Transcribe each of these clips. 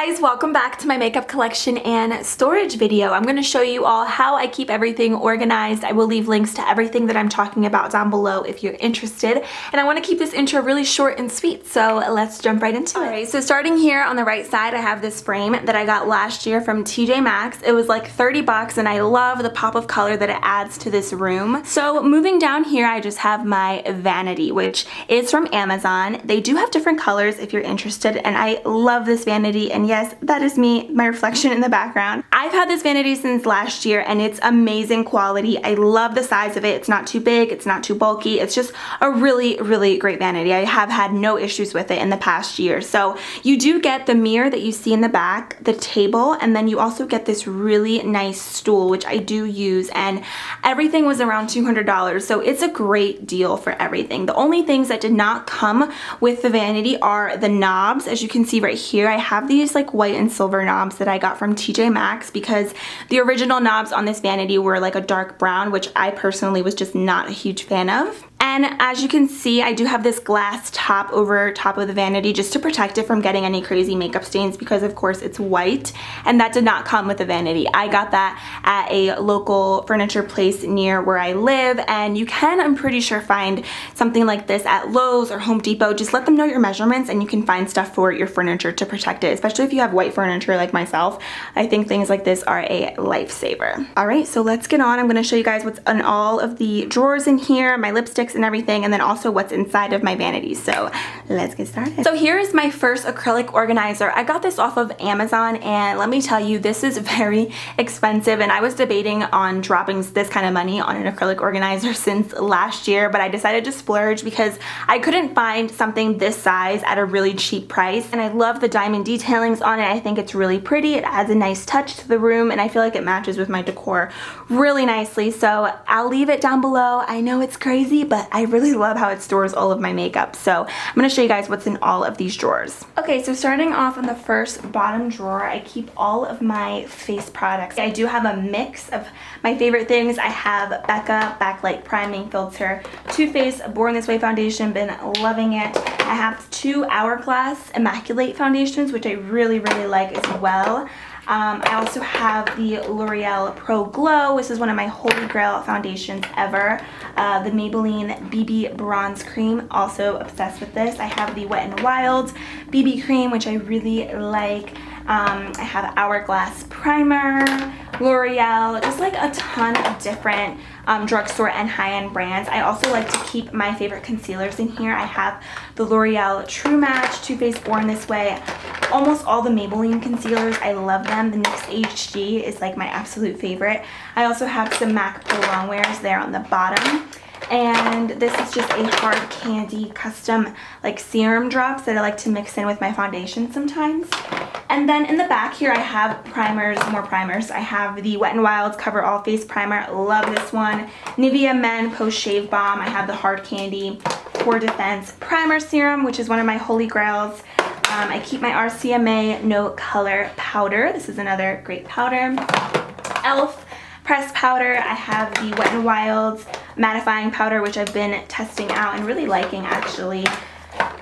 guys, welcome back to my makeup collection and storage video. I'm going to show you all how I keep everything organized. I will leave links to everything that I'm talking about down below if you're interested. And I want to keep this intro really short and sweet, so let's jump right into it. Alright, so starting here on the right side, I have this frame that I got last year from TJ Maxx. It was like 30 bucks and I love the pop of color that it adds to this room. So moving down here, I just have my Vanity, which is from Amazon. They do have different colors if you're interested, and I love this Vanity. And yes, that is me, my reflection in the background. I've had this Vanity since last year and it's amazing quality. I love the size of it. It's not too big, it's not too bulky. It's just a really, really great Vanity. I have had no issues with it in the past year. So you do get the mirror that you see in the back, the table, and then you also get this really nice stool, which I do use, and everything was around $200. So it's a great deal for everything. The only things that did not come with the Vanity are the knobs. As you can see right here, I have these like white and silver knobs that I got from TJ Maxx because the original knobs on this Vanity were like a dark brown, which I personally was just not a huge fan of. And as you can see, I do have this glass top over top of the Vanity just to protect it from getting any crazy makeup stains because of course it's white, and that did not come with the Vanity. I got that at a local furniture place near where I live, and you can, I'm pretty sure, find something like this at Lowe's or Home Depot. Just let them know your measurements and you can find stuff for your furniture to protect it, especially if you have white furniture like myself. I think things like this are a lifesaver. Alright, so let's get on. I'm going to show you guys what's in all of the drawers in here, my lipsticks and everything, and then also what's inside of my Vanity. So let's get started. So here is my first acrylic organizer. I got this off of Amazon, and let me tell you, this is very expensive, and I was debating on dropping this kind of money on an acrylic organizer since last year, but I decided to splurge because I couldn't find something this size at a really cheap price, and I love the diamond detailings on it. I think it's really pretty. It adds a nice touch to the room, and I feel like it matches with my decor really nicely. So I'll leave it down below. I know it's crazy, but I really love how it stores all of my makeup. So I'm going to show you guys what's in all of these drawers. Okay, so starting off in the first bottom drawer, I keep all of my face products. I do have a mix of my favorite things. I have Becca Backlight Priming Filter, Too Faced Born This Way Foundation, been loving it. I have 2 Hourglass Immaculate foundations, which I really, really like as well. I also have the Lorac Pro Glow. This is one of my holy grail foundations ever. The Maybelline BB Bronze Cream, also obsessed with this. I have the Wet n Wild BB Cream, which I really like. I have Hourglass Primer, L'Oreal, just like a ton of different drugstore and high-end brands. I also like to keep my favorite concealers in here. I have the L'Oreal True Match, Too Faced Born This Way, almost all the Maybelline concealers. I love them. The NYX HD is like my absolute favorite. I also have some MAC Pro Longwears there on the bottom. And this is just a hard candy custom like serum drops that I like to mix in with my foundation sometimes. And then in the back here I have primers, more primers. I have the Wet n Wild Cover All Face Primer. Love this one. Nivea Men Post Shave Balm. I have the Hard Candy Pore Defense Primer Serum, which is one of my holy grails. I keep my RCMA No Color Powder. This is another great powder. e.l.f. pressed powder. I have the Wet n Wild mattifying powder, which I've been testing out and really liking actually.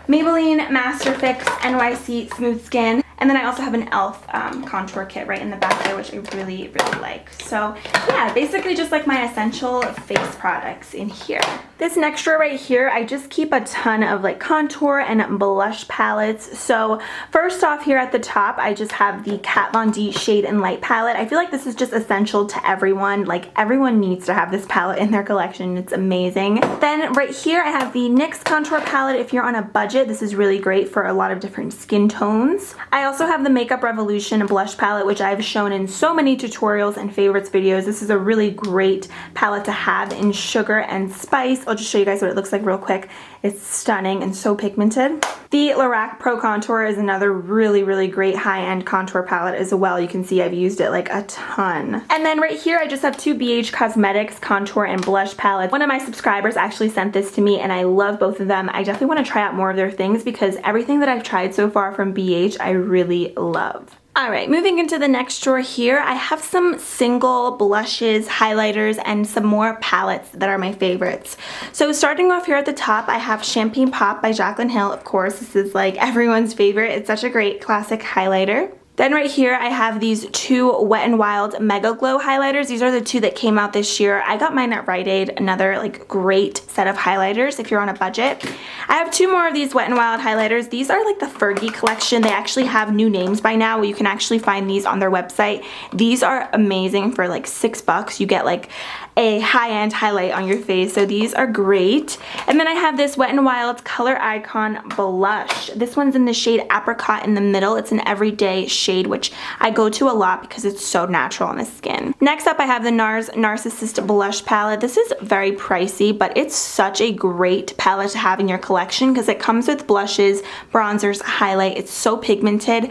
Maybelline Master Fix NYC Smooth Skin. And then I also have an e.l.f. contour kit right in the back there, which I really, really like. So yeah, basically just like my essential face products in here. This next drawer right here, I just keep a ton of like contour and blush palettes. So first off here at the top, I just have the Kat Von D Shade and Light palette. I feel like this is just essential to everyone. Like everyone needs to have this palette in their collection. It's amazing. Then right here, I have the NYX Contour Palette. If you're on a budget, this is really great for a lot of different skin tones. I also have the Makeup Revolution blush palette, which I've shown in so many tutorials and favorites videos. This is a really great palette to have in Sugar and Spice. I'll just show you guys what it looks like real quick. It's stunning and so pigmented. The Lorac Pro Contour is another really, really great high-end contour palette as well. You can see I've used it like a ton. And then right here, I just have 2 BH Cosmetics contour and blush palettes. One of my subscribers actually sent this to me and I love both of them. I definitely want to try out more of their things because everything that I've tried so far from BH, I really love. Alright, moving into the next drawer here, I have some single blushes, highlighters, and some more palettes that are my favorites. So starting off here at the top, I have Champagne Pop by Jaclyn Hill. Of course, this is like everyone's favorite. It's such a great classic highlighter. Then right here I have these two Wet n Wild Mega Glow highlighters. These are the two that came out this year. I got mine at Rite Aid, another like great set of highlighters if you're on a budget. I have two more of these Wet n Wild highlighters. These are like the Fergie collection. They actually have new names by now. You can actually find these on their website. These are amazing for like $6. You get like a high-end highlight on your face, so these are great. And then I have this Wet n Wild Color Icon Blush. This one's in the shade Apricot in the middle. It's an everyday shade, which I go to a lot because it's so natural on the skin. Next up, I have the NARS Narcissist Blush Palette. This is very pricey, but it's such a great palette to have in your collection because it comes with blushes, bronzers, highlight. It's so pigmented.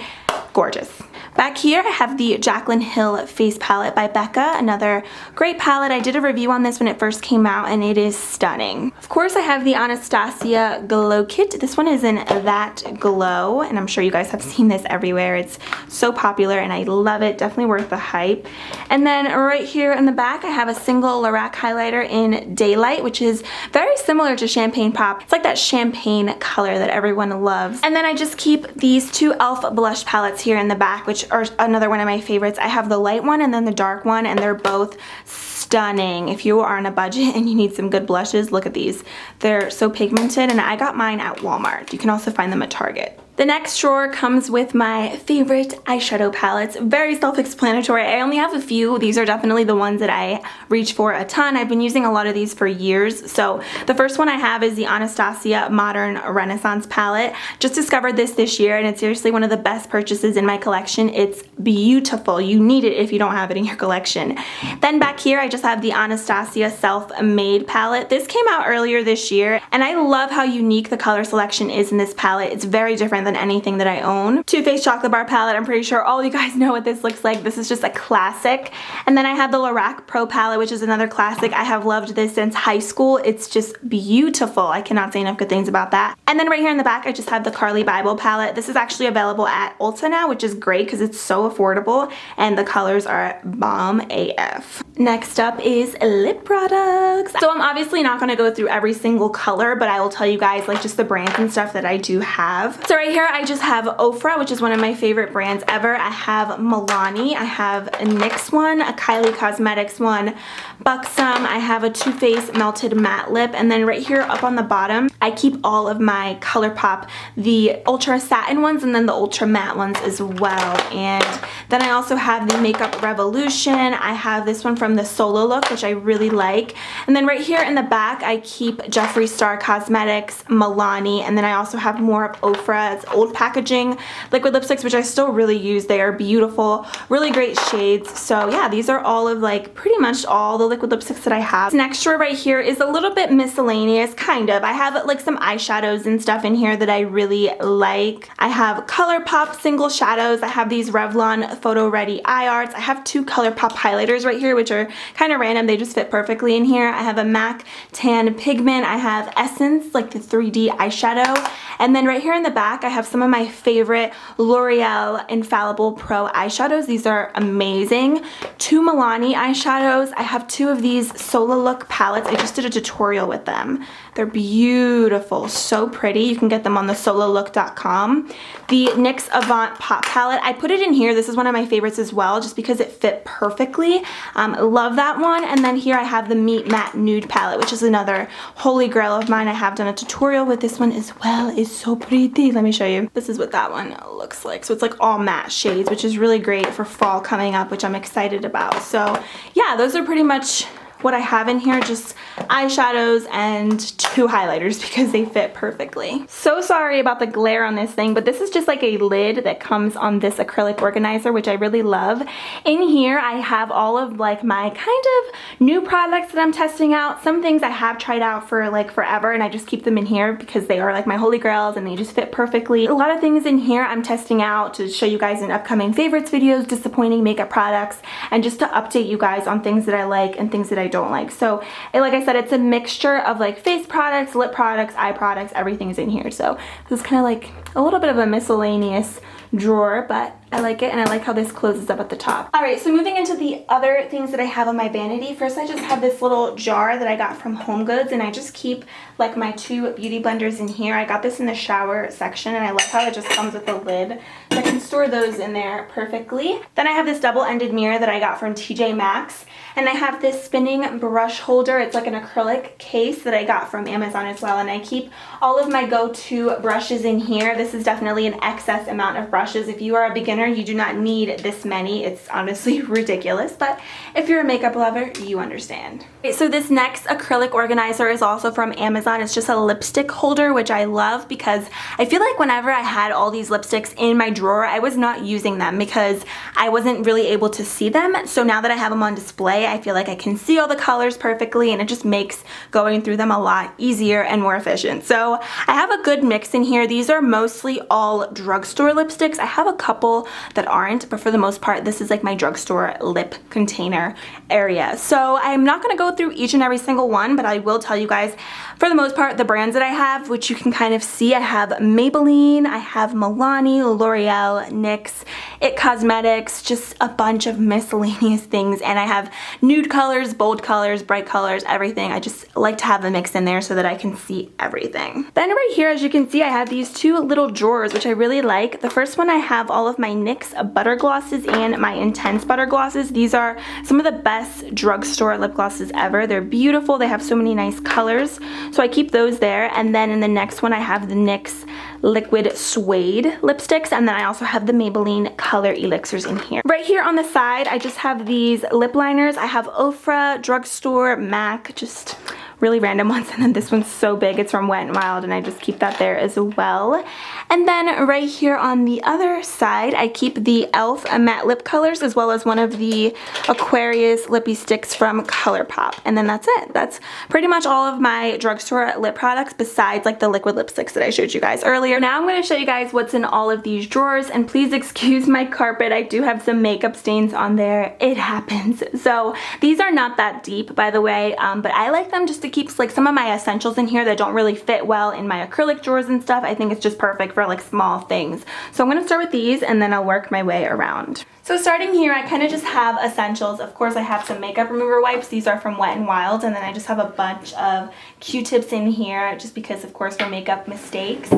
Gorgeous. Back here, I have the Jaclyn Hill Face Palette by Becca, another great palette. I did a review on this when it first came out, and it is stunning. Of course, I have the Anastacio Glow Kit. This one is in That Glow, and I'm sure you guys have seen this everywhere. It's so popular, and I love it. Definitely worth the hype. And then right here in the back, I have a single Lorac highlighter in Daylight, which is very similar to Champagne Pop. It's like that champagne color that everyone loves. And then I just keep these two e.l.f. blush palettes here in the back, which are another one of my favorites. I have the light one and then the dark one, and they're both stunning. If you are on a budget and you need some good blushes, look at these. They're so pigmented, and I got mine at Walmart. You can also find them at Target. The next drawer comes with my favorite eyeshadow palettes. Very self-explanatory. I only have a few. These are definitely the ones that I reach for a ton. I've been using a lot of these for years. So the first one I have is the Anastasia Modern Renaissance palette. Just discovered this year, and it's seriously one of the best purchases in my collection. It's beautiful. You need it if you don't have it in your collection. Then back here I just have the Anastasia Self-Made palette. This came out earlier this year, and I love how unique the color selection is in this palette. It's very different than anything that I own. Too Faced Chocolate Bar palette. I'm pretty sure all you guys know what this looks like. This is just a classic. And then I have the Lorac Pro Palette, which is another classic. I have loved this since high school. It's just beautiful. I cannot say enough good things about that. And then right here in the back, I just have the Carly Bible palette. This is actually available at Ulta now, which is great because it's so affordable, and the colors are bomb AF. Next up is lip products. So I'm obviously not going to go through every single color, but I will tell you guys like just the brands and stuff that I do have. So right here I just have Ofra, which is one of my favorite brands ever. I have Milani, I have a NYX one, a Kylie Cosmetics one, Buxom, I have a Too Faced Melted Matte Lip, and then right here up on the bottom I keep all of my ColourPop, the Ultra Satin ones and then the Ultra Matte ones as well. And then I also have the Makeup Revolution. I have this one from the Solo Look, which I really like. And then right here in the back I keep Jeffree Star Cosmetics, Milani, and then I also have more of Ofra. It's old packaging liquid lipsticks, which I still really use. They are beautiful, really great shades. So yeah, these are all of like pretty much all the liquid lipsticks that I have. Next drawer right here is a little bit miscellaneous, kind of. I have like some eyeshadows and stuff in here that I really like. I have ColourPop single shadows. I have these Revlon Photo Ready Eye Arts. I have two ColourPop highlighters right here, which are kind of random. They just fit perfectly in here. I have a MAC Tan Pigment. I have Essence, like the 3D eyeshadow. And then right here in the back, I have some of my favorite L'Oreal Infallible Pro eyeshadows. These are amazing. Two Milani eyeshadows. I have two of these Solo Look palettes. I just did a tutorial with them. They're beautiful, so pretty. You can get them on the sololook.com. The NYX Avant Pop palette. I put it in here. This is one of my favorites as well, just because it fit perfectly. Love that one. And then here I have the Meet Matte Nude palette, which is another holy grail of mine. I have done a tutorial with this one as well. It's so pretty. Let me show you. This is what that one looks like. So it's like all matte shades, which is really great for fall coming up, which I'm excited about. So yeah, those are pretty much what I have in here, just eyeshadows and two highlighters because they fit perfectly. So sorry about the glare on this thing, but this is just like a lid that comes on this acrylic organizer, which I really love. In here I have all of like my kind of new products that I'm testing out. Some things I have tried out for like forever, and I just keep them in here because they are like my holy grails and they just fit perfectly. A lot of things in here I'm testing out to show you guys in upcoming favorites videos, disappointing makeup products, and just to update you guys on things that I like and things that I don't like. So like I said, it's a mixture of like face products, lip products, eye products, everything's in here. So this is kind of like a little bit of a miscellaneous drawer, but I like it, and I like how this closes up at the top. Alright, so moving into the other things that I have on my vanity. First, I just have this little jar that I got from HomeGoods, and I just keep like my 2 beauty blenders in here. I got this in the shower section, and I love how it just comes with a lid. So I can store those in there perfectly. Then I have this double-ended mirror that I got from TJ Maxx, and I have this spinning brush holder. It's like an acrylic case that I got from Amazon as well, and I keep all of my go-to brushes in here. This is definitely an excess amount of brushes. If you are a beginner, you do not need this many. It's honestly ridiculous, but if you're a makeup lover, you understand. Okay, so this next acrylic organizer is also from Amazon. It's just a lipstick holder, which I love because I feel like whenever I had all these lipsticks in my drawer, I was not using them because I wasn't really able to see them. So now that I have them on display, I feel like I can see all the colors perfectly, and it just makes going through them a lot easier and more efficient. So I have a good mix in here. These are mostly all drugstore lipsticks. I have a couple that aren't, but for the most part, this is like my drugstore lip container area. So I'm not going to go through each and every single one, but I will tell you guys, for the most part, the brands that I have, which you can kind of see. I have Maybelline, I have Milani, L'Oreal, NYX, IT Cosmetics, just a bunch of miscellaneous things, and I have nude colors, bold colors, bright colors, everything. I just like to have a mix in there so that I can see everything. Then right here, as you can see, I have these 2 little drawers, which I really like. The first one, I have all of my NYX Butter Glosses and my Intense Butter Glosses. These are some of the best drugstore lip glosses ever. They're beautiful. They have so many nice colors. So I keep those there. And then in the next one, I have the NYX Liquid Suede lipsticks, and then I also have the Maybelline Color Elixirs in here. Right here on the side, I just have these lip liners. I have Ofra, Drugstore, MAC, just really random ones, and then this one's so big, it's from Wet n Wild, and I just keep that there as well. And then right here on the other side, I keep the e.l.f. matte lip colors, as well as one of the Aquarius lippy sticks from ColourPop. And then that's it. That's pretty much all of my drugstore lip products, besides like the liquid lipsticks that I showed you guys earlier. Now I'm going to show you guys what's in all of these drawers, and please excuse my carpet. I do have some makeup stains on there. It happens. So these are not that deep, by the way, but I like them just to keep like some of my essentials in here that don't really fit well in my acrylic drawers and stuff. I think it's just perfect for like small things. So I'm going to start with these, and then I'll work my way around. So starting here, I kind of just have essentials. Of course, I have some makeup remover wipes. These are from Wet n Wild, and then I just have a bunch of Q-tips in here just because, of course, for makeup mistakes.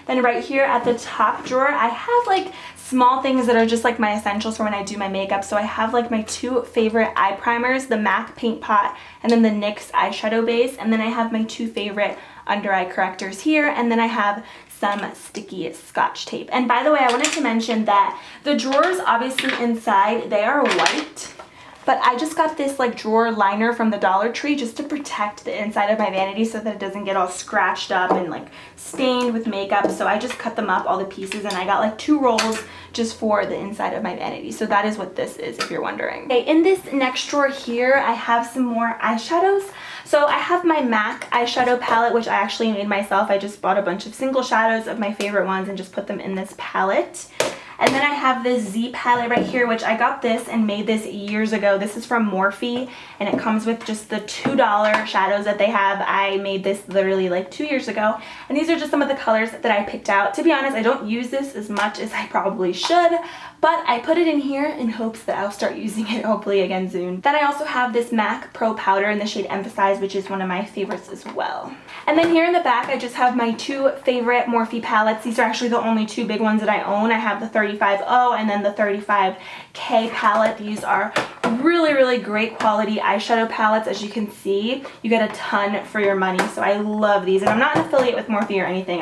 Then right here at the top drawer, I have like small things that are just like my essentials for when I do my makeup. So I have like my 2 favorite eye primers, the MAC Paint Pot and then the NYX eyeshadow base. And then I have my 2 favorite under eye correctors here, and then I have some sticky Scotch tape. And by the way, I wanted to mention that the drawers, obviously inside, they are white. But I just got this like drawer liner from the Dollar Tree just to protect the inside of my vanity so that it doesn't get all scratched up and like stained with makeup. So I just cut them up, all the pieces, and I got like 2 rolls just for the inside of my vanity. So that is what this is, if you're wondering. Okay, in this next drawer here, I have some more eyeshadows. So I have my MAC eyeshadow palette, which I actually made myself. I just bought a bunch of single shadows of my favorite ones and just put them in this palette. And then I have this Z palette right here, which I got this and made this years ago. This is from Morphe, and it comes with just the $2 shadows that they have. I made this literally like 2 years ago, and these are just some of the colors that I picked out. To be honest, I don't use this as much as I probably should, but I put it in here in hopes that I'll start using it hopefully again soon. Then I also have this MAC Pro Powder in the shade Emphasize, which is one of my favorites as well. And then here in the back, I just have my 2 favorite Morphe palettes. These are actually the only 2 big ones that I own. I have the 35O and then the 35K palette. These are really, really great quality eyeshadow palettes. As you can see, you get a ton for your money. So I love these, and I'm not an affiliate with Morphe or anything.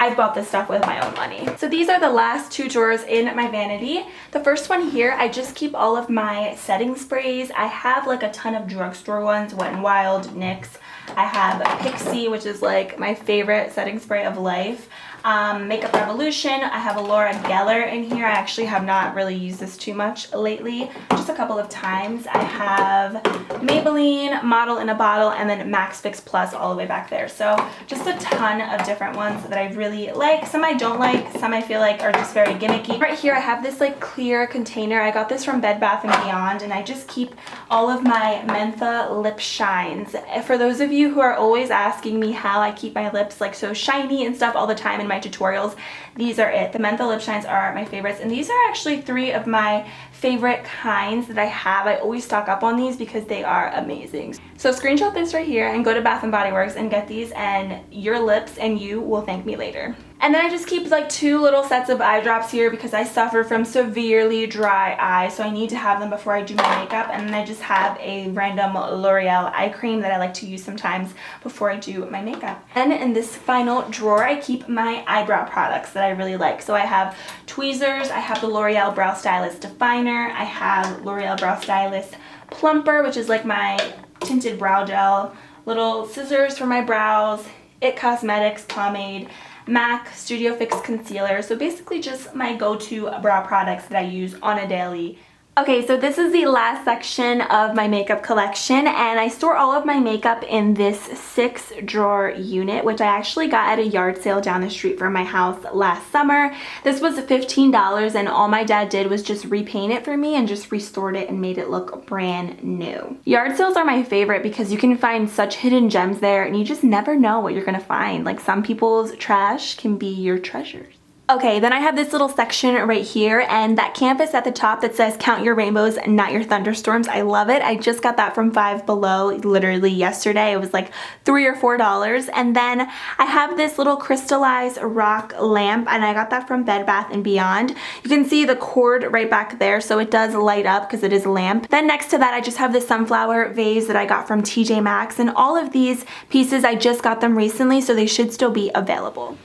I bought this stuff with my own money. So these are the last 2 drawers in my vanity. The first one here, I just keep all of my setting sprays. I have like a ton of drugstore ones, Wet n Wild, NYX. I have Pixie, which is like my favorite setting spray of life. Makeup Revolution. I have a Laura Geller in here. I actually have not really used this too much lately, just a couple of times. I have Maybelline, Model in a Bottle, and then Max Fix Plus all the way back there. So just a ton of different ones that I really like. Some I don't like, some I feel like are just very gimmicky. Right here I have this like clear container. I got this from Bed Bath & Beyond, and I just keep all of my Mentha lip shines. For those of you you who are always asking me how I keep my lips like so shiny and stuff all the time in my tutorials, these are it. The menthol lip shines are my favorites, and these are actually 3 of my favorite kinds that I have. I always stock up on these because they are amazing. So screenshot this right here and go to Bath & Body Works and get these, and your lips and you will thank me later. And then I just keep like 2 little sets of eye drops here because I suffer from severely dry eyes, so I need to have them before I do my makeup. And then I just have a random L'Oreal eye cream that I like to use sometimes before I do my makeup. And in this final drawer, I keep my eyebrow products that I really like. So I have tweezers, I have the L'Oreal Brow Stylist Definer, I have L'Oreal Brow Stylist Plumper, which is like my tinted brow gel, little scissors for my brows, IT Cosmetics pomade, MAC Studio Fix concealer. So basically just my go-to brow products that I use on a daily. Okay, so this is the last section of my makeup collection, and I store all of my makeup in this 6-drawer unit, which I actually got at a yard sale down the street from my house last summer. This was $15, and all my dad did was just repaint it for me and just restored it and made it look brand new. Yard sales are my favorite because you can find such hidden gems there, and you just never know what you're gonna find. Like, some people's trash can be your treasures. Okay, then I have this little section right here, and that canvas at the top that says count your rainbows, not your thunderstorms. I love it. I just got that from Five Below literally yesterday. It was like $3 or $4. And then I have this little crystallized rock lamp, and I got that from Bed Bath & Beyond. You can see the cord right back there, so it does light up because it is a lamp. Then next to that, I just have this sunflower vase that I got from TJ Maxx, and all of these pieces, I just got them recently, so they should still be available.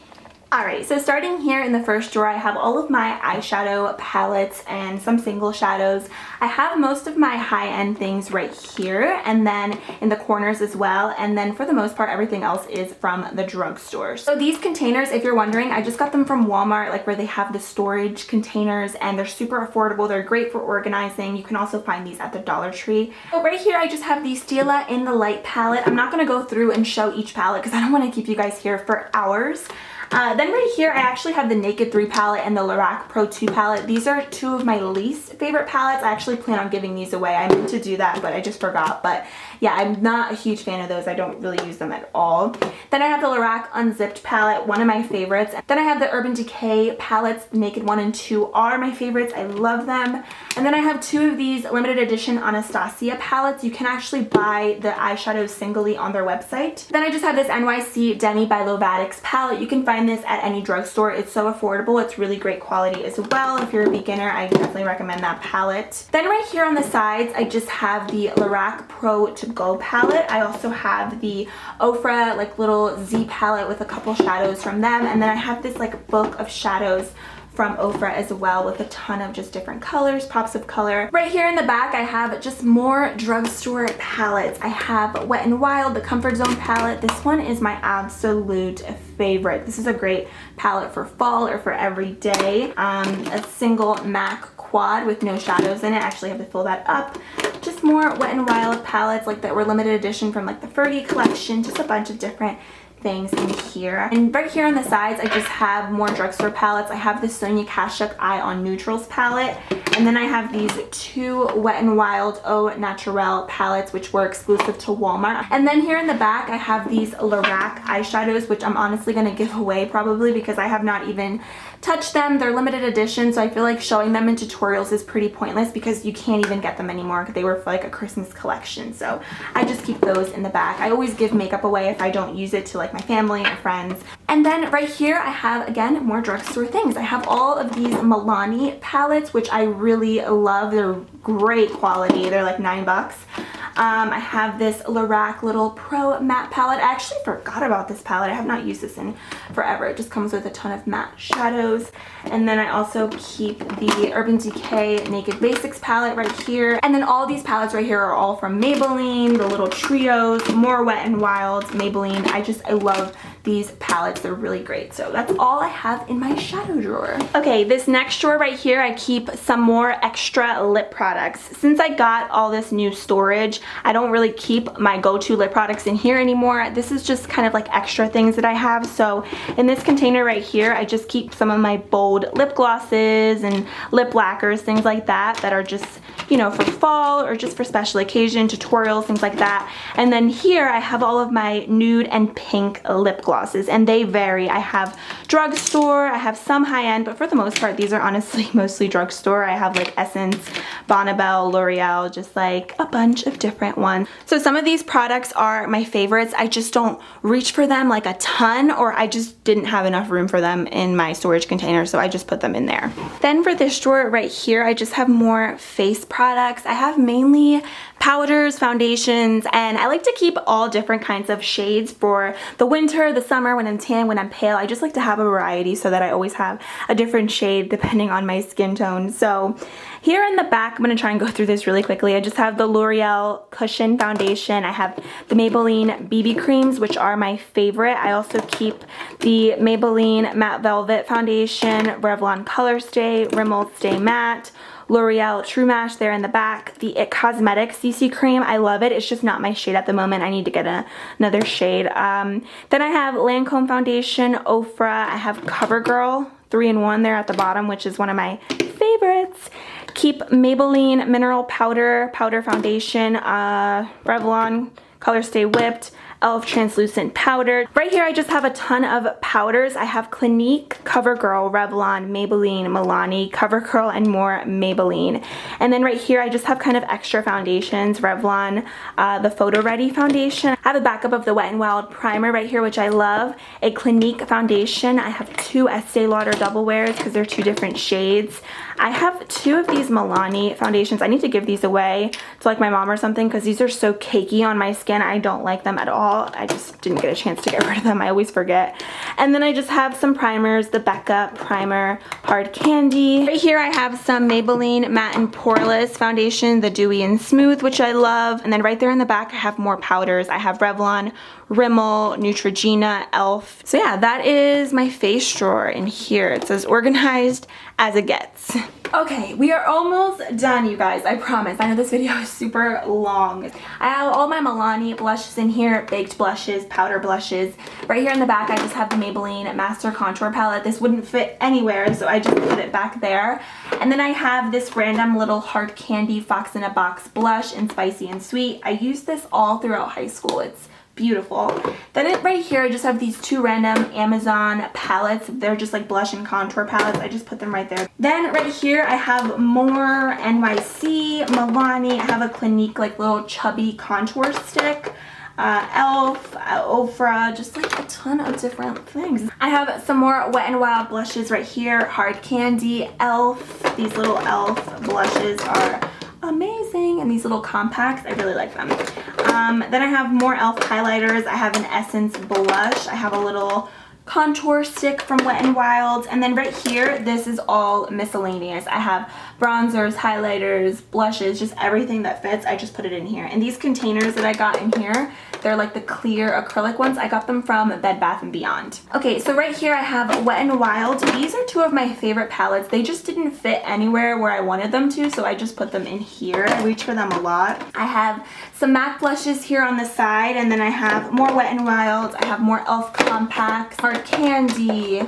Alright, so starting here in the first drawer, I have all of my eyeshadow palettes and some single shadows. I have most of my high-end things right here, and then in the corners as well, and then for the most part, everything else is from the drugstore. So these containers, if you're wondering, I just got them from Walmart, like where they have the storage containers, and they're super affordable. They're great for organizing. You can also find these at the Dollar Tree. So right here, I just have the Stila in the Light palette. I'm not going to go through and show each palette because I don't want to keep you guys here for hours. Then right here, I actually have the Naked 3 palette and the Lorac Pro 2 palette. These are 2 of my least favorite palettes. I actually plan on giving these away. I meant to do that, but I just forgot. But yeah, I'm not a huge fan of those. I don't really use them at all. Then I have the Lorac Unzipped palette, one of my favorites. Then I have the Urban Decay palettes. The Naked 1 and 2 are my favorites. I love them. And then I have 2 of these limited edition Anastacio palettes. You can actually buy the eyeshadows singly on their website. Then I just have this NYC Demi by Lovatics palette. You can find this at any drugstore. It's so affordable. It's really great quality as well. If you're a beginner, I definitely recommend that palette. Then right here on the sides, I just have the Lorac Pro To Go palette. I also have the Ofra like little Z palette with a couple shadows from them, and then I have this like book of shadows from Ofra as well with a ton of just different colors, pops of color. Right here in the back, I have just more drugstore palettes. I have Wet n Wild, the Comfort Zone palette. This one is my absolute favorite. This is a great palette for fall or for every day. A single MAC quad with no shadows in it. I actually have to fill that up. Just more Wet n Wild palettes like that were limited edition from like the Fergie collection. Just a bunch of different things in here. And right here on the sides, I just have more drugstore palettes. I have the Sonia Kashuk Eye on Neutrals palette, and then I have these 2 Wet n Wild Au Naturel palettes, which were exclusive to Walmart. And then here in the back, I have these Lorac eyeshadows, which I'm honestly going to give away probably because I have not even touched them. They're limited edition, so I feel like showing them in tutorials is pretty pointless because you can't even get them anymore. They were for like a Christmas collection, so I just keep those in the back. I always give makeup away if I don't use it to like my family or friends. And then right here, I have, again, more drugstore things. I have all of these Milani palettes, which I really love. They're great quality. They're like $9. I have this Lorac Little Pro Matte palette. I actually forgot about this palette. I have not used this in forever. It just comes with a ton of matte shadows. And then I also keep the Urban Decay Naked Basics palette right here. And then all these palettes right here are all from Maybelline, the little trios, more Wet n Wild, Maybelline. I love these palettes. They're really great. So that's all I have in my shadow drawer. Okay, this next drawer right here, I keep some more extra lip products. Since I got all this new storage, I don't really keep my go-to lip products in here anymore. This is just kind of like extra things that I have. So in this container right here, I just keep some of my bold lip glosses and lip lacquers, things like that, that are just, you know, for fall or just for special occasion, tutorials, things like that. And then here I have all of my nude and pink lip glosses, and they vary. I have drugstore, I have some high-end, but for the most part, these are honestly mostly drugstore. I have like Essence, Bonnabelle, L'Oreal, just like a bunch of different ones. So some of these products are my favorites. I just don't reach for them like a ton, or I just didn't have enough room for them in my storage container, so I just put them in there. Then for this drawer right here, I just have more face products. I have mainly powders, foundations, and I like to keep all different kinds of shades for the winter, the summer, when I'm tan, when I'm pale. I just like to have a variety so that I always have a different shade depending on my skin tone. So here in the back, I'm going to try and go through this really quickly. I just have the L'Oreal Cushion Foundation. I have the Maybelline BB Creams, which are my favorite. I also keep the Maybelline Matte Velvet Foundation, Revlon Color Stay, Rimmel Stay Matte, L'Oreal True Match there in the back, the IT Cosmetics CC Cream. I love it. It's just not my shade at the moment. I need to get another shade. Then I have Lancome Foundation, Ofra. I have CoverGirl 3-in-1 there at the bottom, which is one of my favorites. Keep Maybelline Mineral Powder Foundation, Revlon Color Stay Whipped, e.l.f. Translucent Powder. Right here I just have a ton of powders. I have Clinique, CoverGirl, Revlon, Maybelline, Milani, CoverGirl, and more Maybelline. And then right here I just have kind of extra foundations. Revlon, the Photo Ready Foundation. I have a backup of the Wet n Wild Primer right here, which I love. A Clinique Foundation. I have two Estee Lauder Double Wears because they're two different shades. I have two of these Milani foundations. I need to give these away to like my mom or something because these are so cakey on my skin. I don't like them at all. I just didn't get a chance to get rid of them. I always forget. And then I just have some primers. The Becca Primer Hard Candy. Right here I have some Maybelline Matte and Poreless Foundation, the Dewy and Smooth, which I love. And then right there in the back I have more powders. I have Revlon, Rimmel, Neutrogena, e.l.f. So yeah, that is my face drawer in here. It says organized as it gets. Okay, we are almost done, you guys. I promise. I know this video is super long. I have all my Milani blushes in here, baked blushes, powder blushes. Right here in the back, I just have the Maybelline Master Contour Palette. This wouldn't fit anywhere, so I just put it back there. And then I have this random little Hard Candy Fox in a Box blush in Spicy and Sweet. I used this all throughout high school. It's beautiful. Then right here I just have these two random Amazon palettes. They're just like blush and contour palettes. I just put them right there. Then right here I have more NYC, Milani. I have a Clinique like little chubby contour stick. e.l.f., Ofra, just like a ton of different things. I have some more Wet n Wild blushes right here. Hard Candy, e.l.f. These little e.l.f. blushes are amazing, and these little compacts, I really like them. Then I have more e.l.f. highlighters. I have an Essence blush. I have a little contour stick from Wet n Wild, and then right here this is all miscellaneous. I have bronzers, highlighters, blushes, just everything that fits. I just put it in here. And these containers that I got in here, they're like the clear acrylic ones. I got them from Bed Bath & Beyond. Okay, so right here I have Wet n Wild. These are two of my favorite palettes. They just didn't fit anywhere where I wanted them to, so I just put them in here. I reach for them a lot. I have some MAC blushes here on the side, and then I have more Wet n Wild. I have more e.l.f. compacts, Hard Candy,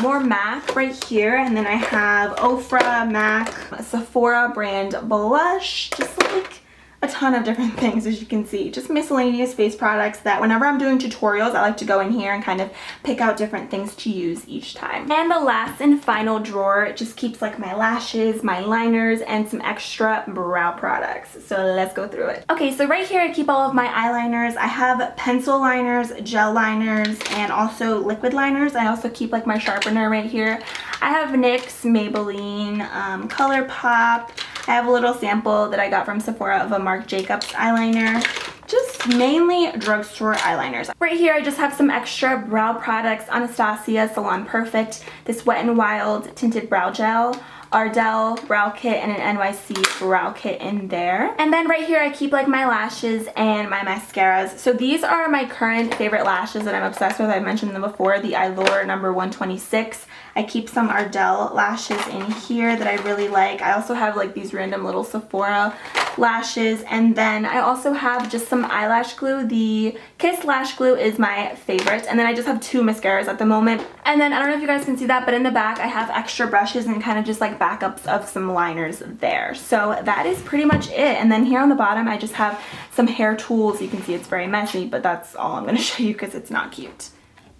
more MAC right here, and then I have Ofra, MAC, Sephora brand blush, just like a ton of different things, as you can see. Just miscellaneous face products that whenever I'm doing tutorials, I like to go in here and kind of pick out different things to use each time. And the last and final drawer just keeps like my lashes, my liners, and some extra brow products. So let's go through it. Okay, so right here I keep all of my eyeliners. I have pencil liners, gel liners, and also liquid liners. I also keep like my sharpener right here. I have NYX, Maybelline, ColourPop. I have a little sample that I got from Sephora of a Marc Jacobs eyeliner. Just mainly drugstore eyeliners. Right here I just have some extra brow products. Anastasia Salon Perfect, this Wet n Wild tinted brow gel, Ardell brow kit and an NYC brow kit in there. And then right here I keep like my lashes and my mascaras. So these are my current favorite lashes that I'm obsessed with. I've mentioned them before, the Allure number 126. I keep some Ardell lashes in here that I really like. I also have like these random little Sephora lashes, and then I also have just some eyelash glue. The Kiss Lash Glue is my favorite, and then I just have 2 mascaras at the moment. And then I don't know if you guys can see that, but in the back I have extra brushes and kind of just like backups of some liners there. So that is pretty much it. And then here on the bottom I just have some hair tools. You can see it's very messy, but that's all I'm going to show you because it's not cute.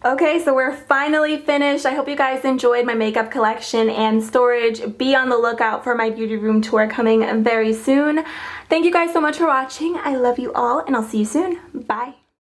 Okay, so we're finally finished. I hope you guys enjoyed my makeup collection and storage. Be on the lookout for my beauty room tour coming very soon. Thank you guys so much for watching. I love you all, and I'll see you soon. Bye.